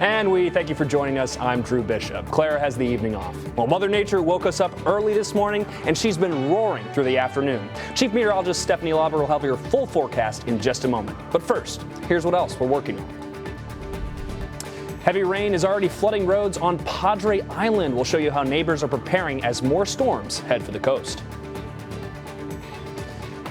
And we thank you for joining us. I'm Drew Bishop. Clara has the evening off. Well, Mother Nature woke us up early this morning, and she's been roaring through the afternoon. Chief Meteorologist Stephanie Lauber will have your full forecast in just a moment. But first, here's what else we're working on. Heavy rain is already flooding roads on Padre Island. We'll show you how neighbors are preparing as more storms head for the coast.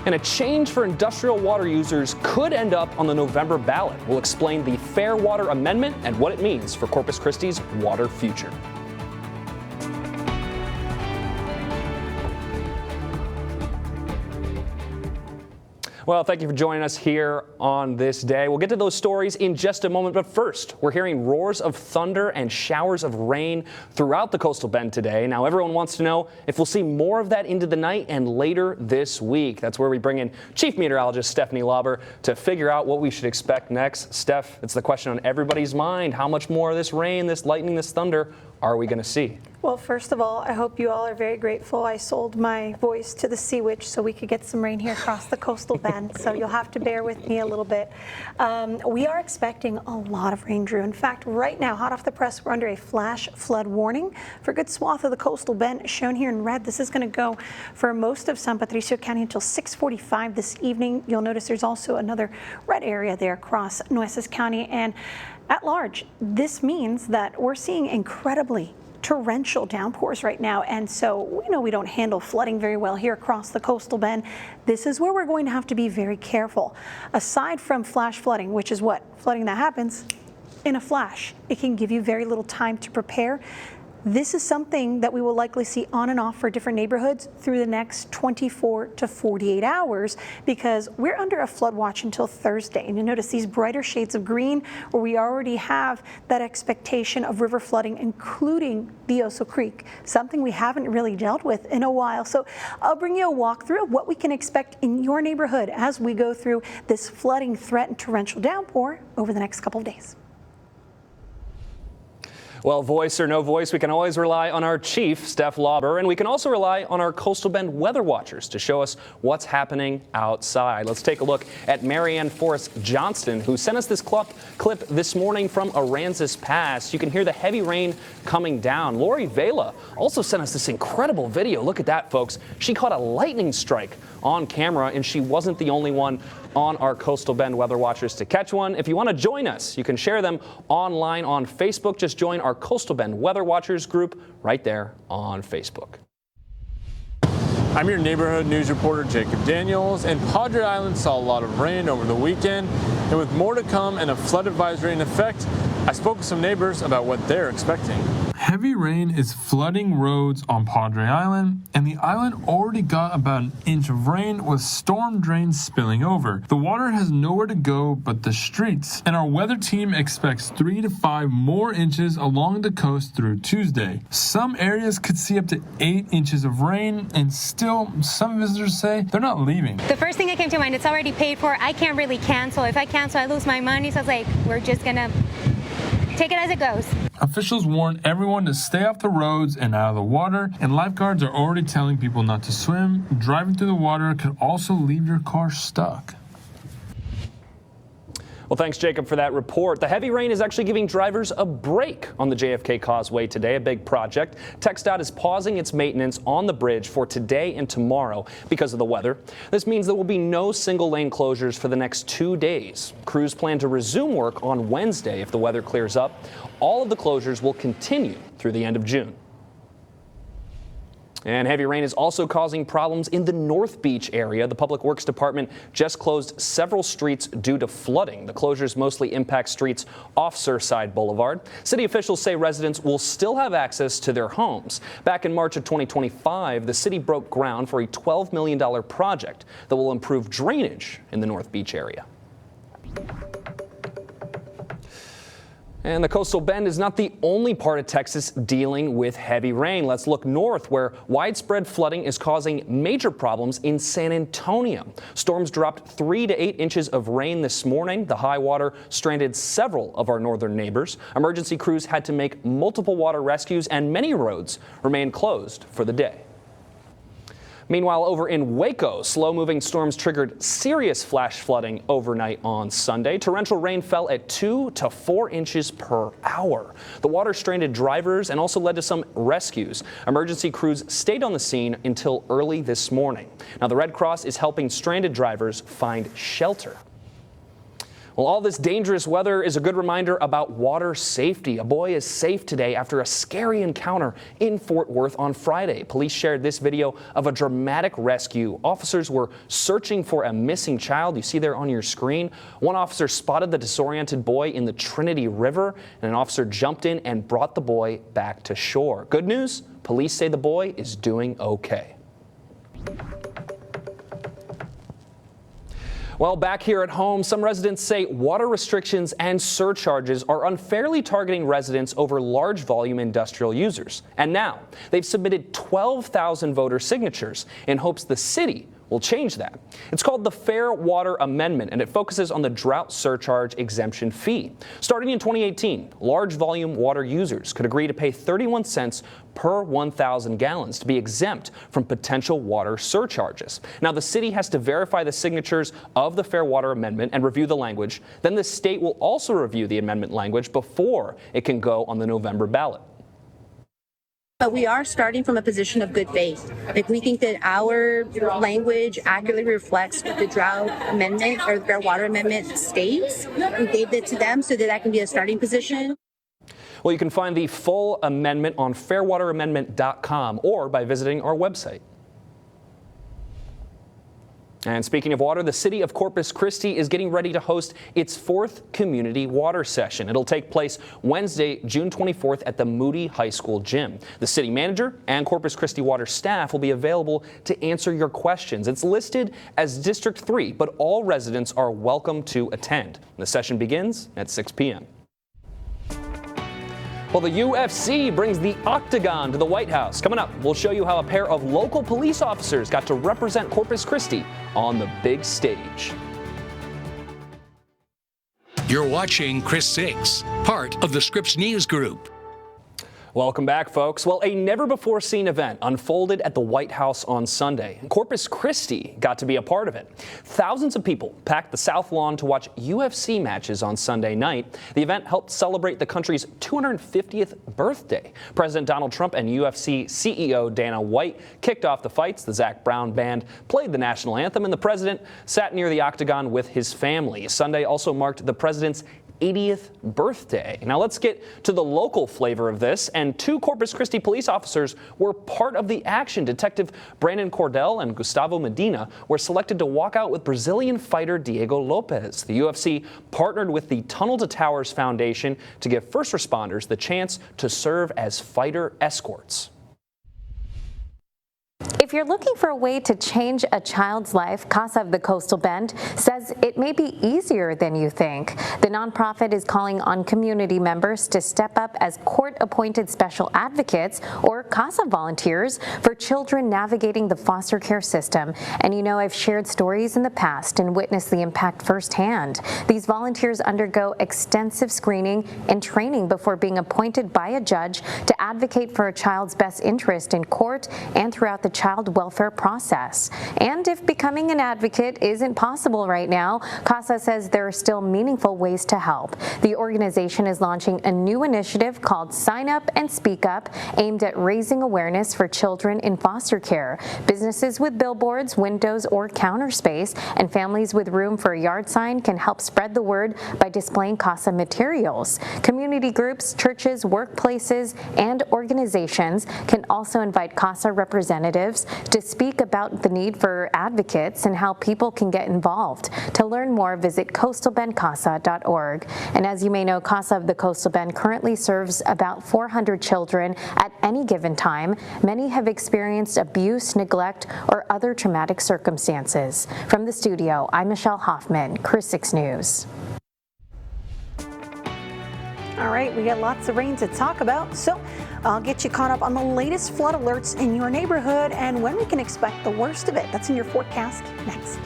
And a change for industrial water users could end up on the November ballot. We'll explain the Fair Water Amendment and what it means for Corpus Christi's water future. Well, thank you for joining us here on this day. We'll get to those stories in just a moment, but first, we're hearing roars of thunder and showers of rain throughout the coastal bend today. Now, everyone wants to know if we'll see more of that into the night and later this week. That's where we bring in Chief Meteorologist Stephanie Lauber to figure out what we should expect next. Steph, it's the question on everybody's mind. How much more of this rain, this lightning, this thunder are we going to see? Well, first of all, I hope you all are very grateful. I sold my voice to the Sea Witch so we could get some rain here across the coastal bend, so you'll have to bear with me a little bit. We are expecting a lot of rain, Drew. In fact, right now, hot off the press, we're under a flash flood warning for a good swath of the coastal bend, shown here in red. This is going to go for most of San Patricio County until 6:45 this evening. You'll notice there's also another red area there across Nueces County, and at large, this means that we're seeing incredibly torrential downpours right now, and so we know we don't handle flooding very well here across the coastal bend. This is where we're going to have to be very careful. Aside from flash flooding, which is what? Flooding that happens in a flash. It can give you very little time to prepare. This is something that we will likely see on and off for different neighborhoods through the next 24 to 48 hours because we're under a flood watch until Thursday. And you notice these brighter shades of green where we already have that expectation of river flooding, including the Oso Creek, something we haven't really dealt with in a while. So I'll bring you a walkthrough of what we can expect in your neighborhood as we go through this flooding threat and torrential downpour over the next couple of days. Well, voice or no voice, we can always rely on our chief, Steph Lauber, and we can also rely on our Coastal Bend weather watchers to show us what's happening outside. Let's take a look at Marianne Forrest Johnston, who sent us this clip this morning from Aransas Pass. You can hear the heavy rain coming down. Lori Vela also sent us this incredible video. Look at that, folks. She caught a lightning strike on camera, and she wasn't the only one on our Coastal Bend weather watchers to catch one. If you want to join us, you can share them online on Facebook. Just join our Coastal Bend weather watchers group right there on Facebook. I'm your neighborhood news reporter, Jacob Daniels, and Padre Island saw a lot of rain over the weekend. And with more to come and a flood advisory in effect, I spoke with some neighbors about what they're expecting. Heavy rain is flooding roads on Padre Island, and the island already got about an inch of rain with storm drains spilling over. The water has nowhere to go but the streets, and our weather team expects 3 to 5 more inches along the coast through Tuesday. Some areas could see up to 8 inches of rain, and still, some visitors say they're not leaving. The first thing that came to mind, it's already paid for. I can't really cancel. If I cancel, I lose my money, so I was like, we're just gonna take it as it goes. Officials warn everyone to stay off the roads and out of the water, and lifeguards are already telling people not to swim. Driving through the water could also leave your car stuck. Well, thanks, Jacob, for that report. The heavy rain is actually giving drivers a break on the JFK Causeway today, a big project. TxDOT is pausing its maintenance on the bridge for today and tomorrow because of the weather. This means there will be no single-lane closures for the next 2 days. Crews plan to resume work on Wednesday if the weather clears up. All of the closures will continue through the end of June. And heavy rain is also causing problems in the North Beach area. The Public Works Department just closed several streets due to flooding. The closures mostly impact streets off Surfside Boulevard. City officials say residents will still have access to their homes. Back in March of 2025, the city broke ground for a $12 million project that will improve drainage in the North Beach area. And the Coastal Bend is not the only part of Texas dealing with heavy rain. Let's look north, where widespread flooding is causing major problems in San Antonio. Storms dropped 3 to 8 inches of rain this morning. The high water stranded several of our northern neighbors. Emergency crews had to make multiple water rescues, and many roads remain closed for the day. Meanwhile, over in Waco, slow-moving storms triggered serious flash flooding overnight on Sunday. Torrential rain fell at 2 to 4 inches per hour. The water stranded drivers and also led to some rescues. Emergency crews stayed on the scene until early this morning. Now, the Red Cross is helping stranded drivers find shelter. Well, all this dangerous weather is a good reminder about water safety. A boy is safe today after a scary encounter in Fort Worth on Friday. Police shared this video of a dramatic rescue. Officers were searching for a missing child. You see there on your screen. One officer spotted the disoriented boy in the Trinity River, and an officer jumped in and brought the boy back to shore. Good news, police say the boy is doing okay. Well, back here at home, some residents say water restrictions and surcharges are unfairly targeting residents over large volume industrial users. And now they've submitted 12,000 voter signatures in hopes the city will change that. It's called the Fair Water Amendment, and it focuses on the drought surcharge exemption fee. Starting in 2018, large volume water users could agree to pay 31 cents per 1,000 gallons to be exempt from potential water surcharges. Now, the city has to verify the signatures of the Fair Water Amendment and review the language. Then the state will also review the amendment language before it can go on the November ballot. But we are starting from a position of good faith. If we think that our language accurately reflects what the drought amendment or the Fair Water Amendment states, we gave it to them so that that can be a starting position. Well, you can find the full amendment on fairwateramendment.com or by visiting our website. And speaking of water, the city of Corpus Christi is getting ready to host its 4th community water session. It'll take place Wednesday, June 24th at the Moody High School gym. The city manager and Corpus Christi water staff will be available to answer your questions. It's listed as District 3, but all residents are welcome to attend. The session begins at 6 p.m. Well, the UFC brings the Octagon to the White House. Coming up, we'll show you how a pair of local police officers got to represent Corpus Christi on the big stage. You're watching Chris 6, part of the Scripps News Group. Welcome back, folks. Well, a never-before-seen event unfolded at the White House on Sunday. Corpus Christi got to be a part of it. Thousands of people packed the South Lawn to watch UFC matches on Sunday night. The event helped celebrate the country's 250th birthday. President Donald Trump and UFC CEO Dana White kicked off the fights. The Zac Brown Band played the national anthem, and the president sat near the octagon with his family. Sunday also marked the president's 80th birthday. Now let's get to the local flavor of this. And 2 Corpus Christi police officers were part of the action. Detective Brandon Cordell and Gustavo Medina were selected to walk out with Brazilian fighter Diego Lopes. The UFC partnered with the Tunnel to Towers Foundation to give first responders the chance to serve as fighter escorts. If you're looking for a way to change a child's life, Casa of the Coastal Bend says it may be easier than you think. The nonprofit is calling on community members to step up as court-appointed special advocates or Casa volunteers for children navigating the foster care system. And you know, I've shared stories in the past and witnessed the impact firsthand. These volunteers undergo extensive screening and training before being appointed by a judge to advocate for a child's best interest in court and throughout the child welfare process. And if becoming an advocate isn't possible right now, Casa says there are still meaningful ways to help. The organization is launching a new initiative called Sign Up and Speak Up, aimed at raising awareness for children in foster care. Businesses with billboards, windows, or counter space, and families with room for a yard sign can help spread the word by displaying Casa materials. Community groups, churches, workplaces, and organizations can also invite Casa representatives to speak about the need for advocates and how people can get involved. To learn more, visit coastalbendcasa.org. And as you may know, Casa of the Coastal Bend currently serves about 400 children at any given time. Many have experienced abuse, neglect, or other traumatic circumstances. From the studio, I'm Michelle Hoffman, Chris 6 News. All right, we got lots of rain to talk about, so I'll get you caught up on the latest flood alerts in your neighborhood and when we can expect the worst of it. That's in your forecast next.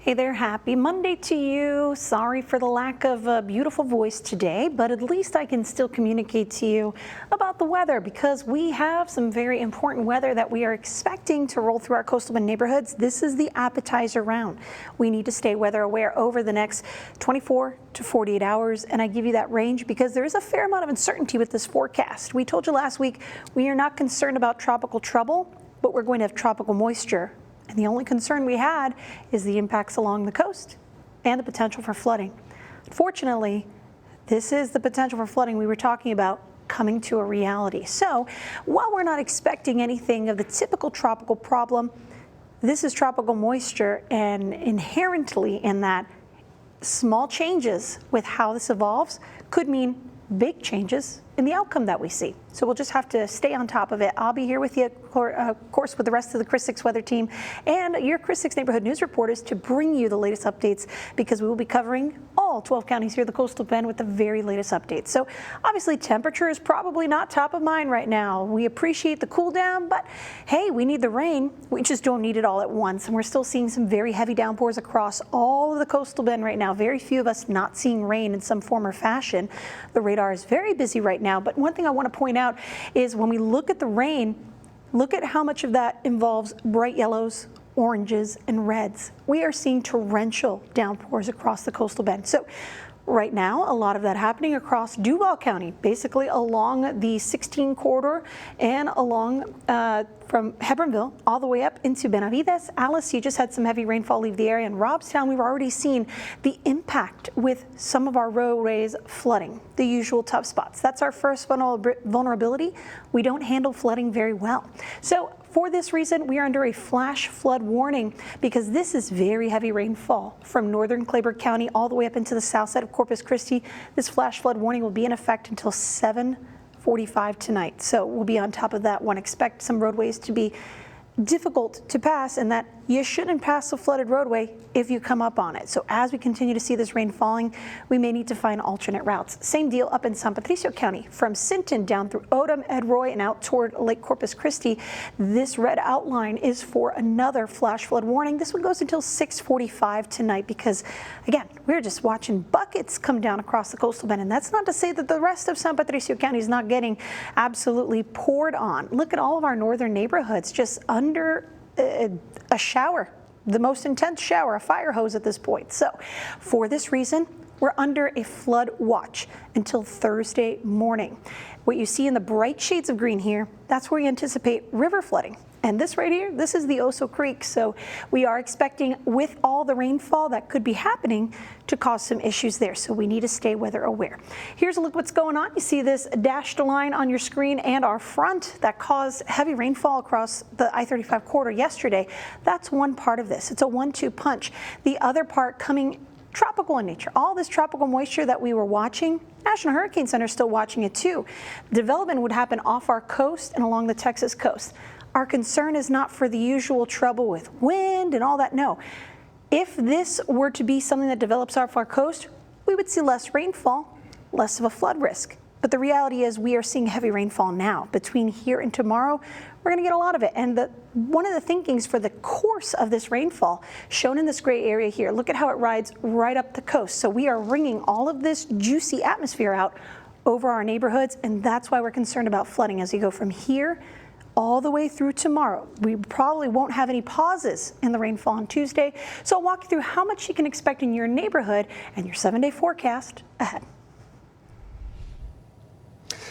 Hey there, happy Monday to you. Sorry for the lack of a beautiful voice today, but at least I can still communicate to you about the weather because we have some very important weather that we are expecting to roll through our coastal Bend neighborhoods. This is the appetizer round. We need to stay weather aware over the next 24 to 48 hours, and I give you that range because there is a fair amount of uncertainty with this forecast. We told you last week we are not concerned about tropical trouble, but we're going to have tropical moisture. And the only concern we had is the impacts along the coast and the potential for flooding. Unfortunately, this is the potential for flooding we were talking about coming to a reality. So while we're not expecting anything of the typical tropical problem, this is tropical moisture, and inherently in that, small changes with how this evolves could mean big changes in the outcome that we see. So we'll just have to stay on top of it. I'll be here with you, of course, with the rest of the Chris 6 weather team and your Chris 6 neighborhood news reporters to bring you the latest updates because we will be covering all 12 counties here in the coastal Bend with the very latest updates. So obviously temperature is probably not top of mind right now. We appreciate the cool down, but hey, we need the rain. We just don't need it all at once. And we're still seeing some very heavy downpours across all of the coastal Bend right now. Very few of us not seeing rain in some form or fashion. The radar is very busy right now. But one thing I want to point out is when we look at the rain, look at how much of that involves bright yellows, oranges, and reds. We are seeing torrential downpours across the coastal Bend. So right now, a lot of that happening across Duval County, basically along the 16 corridor and along from Hebronville all the way up into Benavides. Alice, you just had some heavy rainfall leave the area. In Robstown, we've already seen the impact with some of our roadways flooding, the usual tough spots. That's our first vulnerability. We don't handle flooding very well. So for this reason, we are under a flash flood warning because this is very heavy rainfall from northern Claiborne County all the way up into the south side of Corpus Christi. This flash flood warning will be in effect until 7:45 tonight. So we'll be on top of that one. Expect some roadways to be difficult to pass and that you shouldn't pass a flooded roadway if you come up on it. So as we continue to see this rain falling, we may need to find alternate routes. Same deal up in San Patricio County from Sinton down through Odom, Ed Roy, and out toward Lake Corpus Christi. This red outline is for another flash flood warning. This one goes until 6:45 tonight because, again, we're just watching buckets come down across the coastal Bend. And that's not to say that the rest of San Patricio County is not getting absolutely poured on. Look at all of our northern neighborhoods just under a shower, the most intense shower, a fire hose at this point. So for this reason, we're under a flood watch until Thursday morning. What you see in the bright shades of green here, that's where you anticipate river flooding. And this right here, this is the Oso Creek. So we are expecting, with all the rainfall that could be happening, to cause some issues there. So we need to stay weather aware. Here's a look what's going on. You see this dashed line on your screen and our front that caused heavy rainfall across the I-35 corridor yesterday. That's one part of this. It's a 1-2 punch. The other part coming tropical in nature. All this tropical moisture that we were watching, National Hurricane Center is still watching it too. Development would happen off our coast and along the Texas coast. Our concern is not for the usual trouble with wind and all that. No. If this were to be something that develops off our coast, we would see less rainfall, less of a flood risk. But the reality is we are seeing heavy rainfall now. Between here and tomorrow, we're going to get a lot of it. And one of the thinkings for the course of this rainfall, shown in this gray area here, look at how it rides right up the coast. So we are wringing all of this juicy atmosphere out over our neighborhoods, and that's why we're concerned about flooding as you go from here all the way through tomorrow. We probably won't have any pauses in the rainfall on Tuesday. So I'll walk you through how much you can expect in your neighborhood and your 7-day forecast ahead.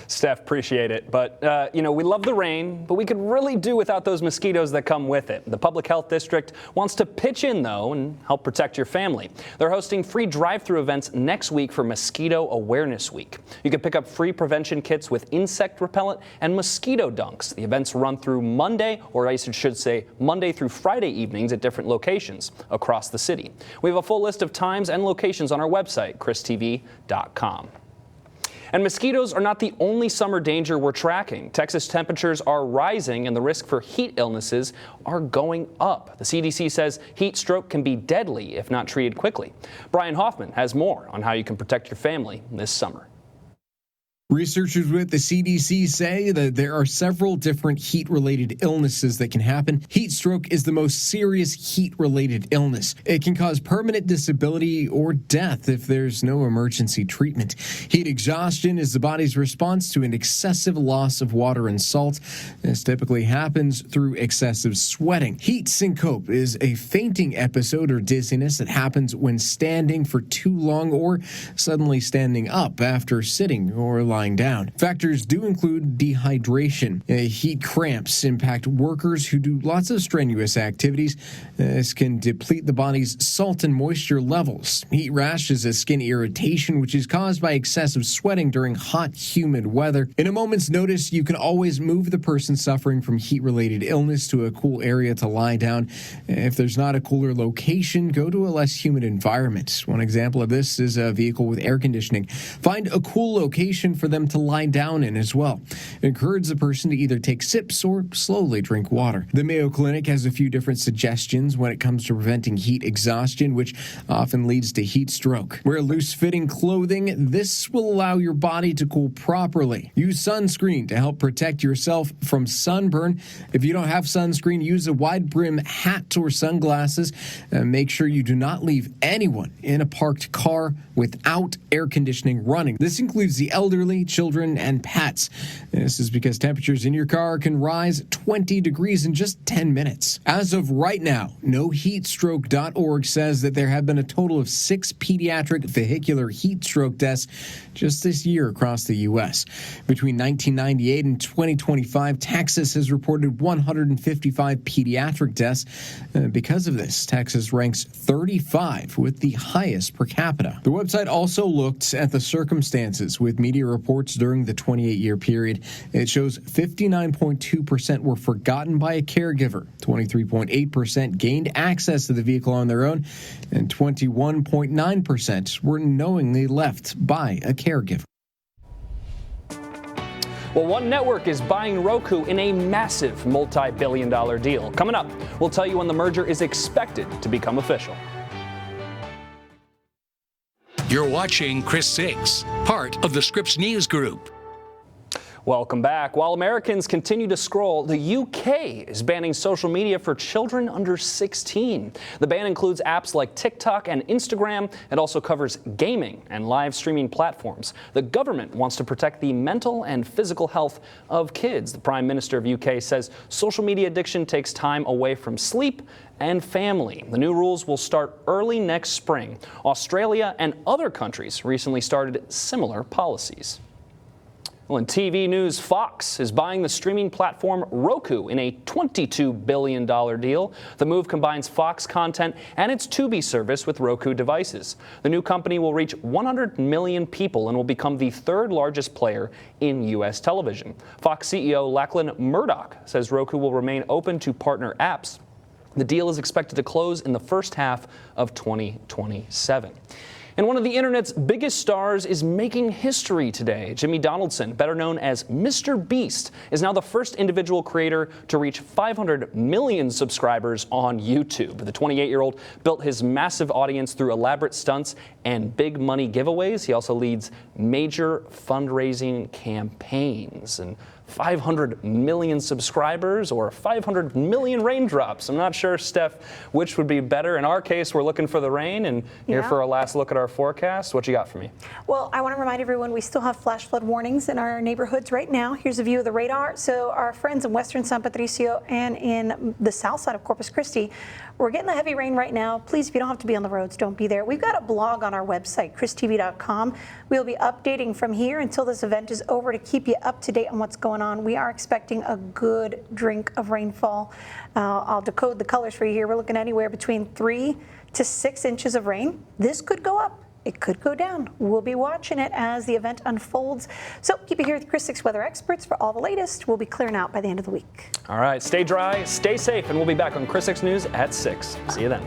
Steph, appreciate it. But, we love the rain, but we could really do without those mosquitoes that come with it. The Public Health District wants to pitch in, though, and help protect your family. They're hosting free drive-through events next week for Mosquito Awareness Week. You can pick up free prevention kits with insect repellent and mosquito dunks. The events run through Monday, or I should say Monday through Friday evenings at different locations across the city. We have a full list of times and locations on our website, christv.com. And mosquitoes are not the only summer danger we're tracking. Texas temperatures are rising and the risk for heat illnesses are going up. The CDC says heat stroke can be deadly if not treated quickly. Brian Hoffman has more on how you can protect your family this summer. Researchers with the CDC say that there are several different heat-related illnesses that can happen. Heat stroke is the most serious heat-related illness. It can cause permanent disability or death if there's no emergency treatment. Heat exhaustion is the body's response to an excessive loss of water and salt. This typically happens through excessive sweating. Heat syncope is a fainting episode or dizziness that happens when standing for too long or suddenly standing up after sitting or lying down. Factors do include dehydration. Heat cramps impact workers who do lots of strenuous activities. This can deplete the body's salt and moisture levels. Heat rash is a skin irritation which is caused by excessive sweating during hot, humid weather. In a moment's notice, you can always move the person suffering from heat-related illness to a cool area to lie down. If there's not a cooler location, go to a less humid environment. One example of this is a vehicle with air conditioning. Find a cool location for them to lie down in as well. Encourage the person to either take sips or slowly drink water. The Mayo Clinic has a few different suggestions when it comes to preventing heat exhaustion, which often leads to heat stroke. Wear loose-fitting clothing. This will allow your body to cool properly. Use sunscreen to help protect yourself from sunburn. If you don't have sunscreen, use a wide-brim hat or sunglasses. Make sure you do not leave anyone in a parked car without air conditioning running. This includes the elderly, children, and pets. This is because temperatures in your car can rise 20 degrees in just 10 minutes. As of right now, NoHeatStroke.org says that there have been a total of 6 pediatric vehicular heat stroke deaths just this year across the U.S. Between 1998 and 2025, Texas has reported 155 pediatric deaths. Because of this, Texas ranks 35 with the highest per capita. The website also looked at the circumstances with media reports during the 28-year period. It shows 59.2% were forgotten by a caregiver, 23.8% gained access to the vehicle on their own, and 21.9% were knowingly left by a caregiver. Well, one network is buying Roku in a massive multi-billion-dollar deal. Coming up, we'll tell you when the merger is expected to become official. You're watching Chris 6, part of the Scripps News Group. Welcome back. While Americans continue to scroll, the UK is banning social media for children under 16. The ban includes apps like TikTok and Instagram. It also covers gaming and live streaming platforms. The government wants to protect the mental and physical health of kids. The Prime Minister of UK says social media addiction takes time away from sleep and family. The new rules will start early next spring. Australia and other countries recently started similar policies. Well, in TV news, Fox is buying the streaming platform Roku in a $22 billion deal. The move combines Fox content and its Tubi service with Roku devices. The new company will reach 100 million people and will become the third largest player in U.S. television. Fox CEO Lachlan Murdoch says Roku will remain open to partner apps. The deal is expected to close in the first half of 2027. And one of the internet's biggest stars is making history today. Jimmy Donaldson, better known as Mr. Beast, is now the first individual creator to reach 500 million subscribers on YouTube. The 28-year-old built his massive audience through elaborate stunts and big money giveaways. He also leads major fundraising campaigns. And 500 million subscribers or 500 million raindrops. I'm not sure, Steph, which would be better. In our case, we're looking for the rain, and here for our last look at our forecast. What you got for me? Well, I want to remind everyone we still have flash flood warnings in our neighborhoods right now. Here's a view of the radar. So our friends in western San Patricio and in the south side of Corpus Christi, we're getting the heavy rain right now. Please, if you don't have to be on the roads, don't be there. We've got a blog on our website, christv.com. We'll be updating from here until this event is over to keep you up to date on what's going on. We are expecting a good drink of rainfall. I'll decode the colors for you here. We're looking anywhere between 3 to 6 inches of rain. This could go up. It could go down. We'll be watching it as the event unfolds. So keep it here with Chris 6 weather experts for all the latest. We'll be clearing out by the end of the week. All right, stay dry, stay safe, and we'll be back on Chris 6 News at 6. See you then.